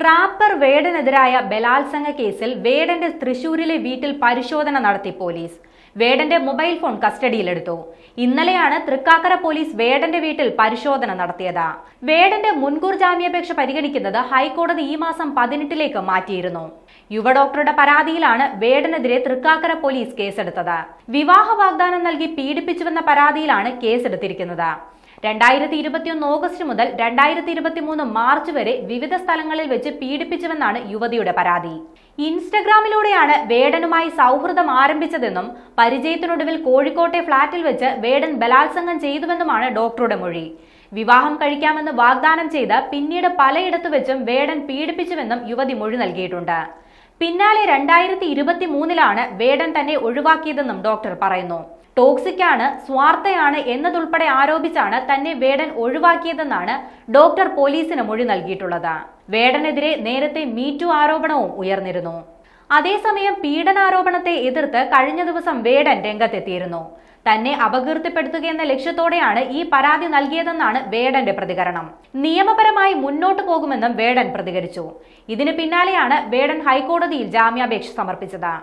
Wrapper വേടനെതിരായ ബലാത്സംഗ കേസിൽ വേടന്റെ തൃശൂരിലെ വീട്ടിൽ പരിശോധന നടത്തി പോലീസ്. വേടന്റെ മൊബൈൽ ഫോൺ കസ്റ്റഡിയിലെടുത്തു. ഇന്നലെയാണ് തൃക്കാക്കര പോലീസ് വേടന്റെ വീട്ടിൽ പരിശോധന നടത്തിയത്. വേടന്റെ മുൻകൂർ ജാമ്യാപേക്ഷ പരിഗണിക്കുന്നത് ഹൈക്കോടതി ഈ മാസം 18 മാറ്റിയിരുന്നു. യുവ ഡോക്ടറുടെ പരാതിയിലാണ് വേടനെതിരെ തൃക്കാക്കര പോലീസ് കേസെടുത്തത്. വിവാഹ വാഗ്ദാനം നൽകി പീഡിപ്പിച്ചുവെന്ന പരാതിയിലാണ് കേസെടുത്തിരിക്കുന്നത്. 2021 ഓഗസ്റ്റ് മുതൽ 2023 മാർച്ച് വരെ വിവിധ സ്ഥലങ്ങളിൽ വെച്ച് പീഡിപ്പിച്ചുവെന്നാണ് യുവതിയുടെ പരാതി. ഇൻസ്റ്റഗ്രാമിലൂടെയാണ് വേടനുമായി സൗഹൃദം ആരംഭിച്ചതെന്നും പരിചയത്തിനൊടുവിൽ കോഴിക്കോട്ടെ ഫ്ളാറ്റിൽ വെച്ച് വേടൻ ബലാത്സംഗം ചെയ്തുവെന്നുമാണ് ഡോക്ടറുടെ മൊഴി. വിവാഹം കഴിക്കാമെന്ന് വാഗ്ദാനം ചെയ്ത് പിന്നീട് പലയിടത്തു വെച്ചും വേടൻ പീഡിപ്പിച്ചുവെന്നും യുവതി മൊഴി നൽകിയിട്ടുണ്ട്. പിന്നാലെ 2023 വേടൻ തന്നെ ഒഴിവാക്കിയതെന്നും ഡോക്ടർ പറയുന്നു. ടോക്സിക്കാണ്, സ്വാർത്ഥയാണ് എന്നതുൾപ്പെടെ ആരോപിച്ചാണ് തന്നെ വേടൻ ഒഴിവാക്കിയതെന്നാണ് ഡോക്ടർ പോലീസിന് മൊഴി നൽകിയിട്ടുള്ളത്. വേടനെതിരെ നേരത്തെ മീറ്റു ആരോപണവും ഉയർന്നിരുന്നു. അതേസമയം പീഡനാരോപണത്തെ എതിർത്ത് കഴിഞ്ഞ ദിവസം വേടൻ രംഗത്തെത്തിയിരുന്നു. തന്നെ അപകീർത്തിപ്പെടുത്തുകയെന്ന ലക്ഷ്യത്തോടെയാണ് ഈ പരാതി നൽകിയതെന്നാണ് വേടന്റെ പ്രതികരണം. നിയമപരമായി മുന്നോട്ടു പോകുമെന്നും വേടൻ പ്രതികരിച്ചു. ഇതിന് പിന്നാലെയാണ് വേടൻ ഹൈക്കോടതിയിൽ ജാമ്യാപേക്ഷ സമർപ്പിച്ചത്.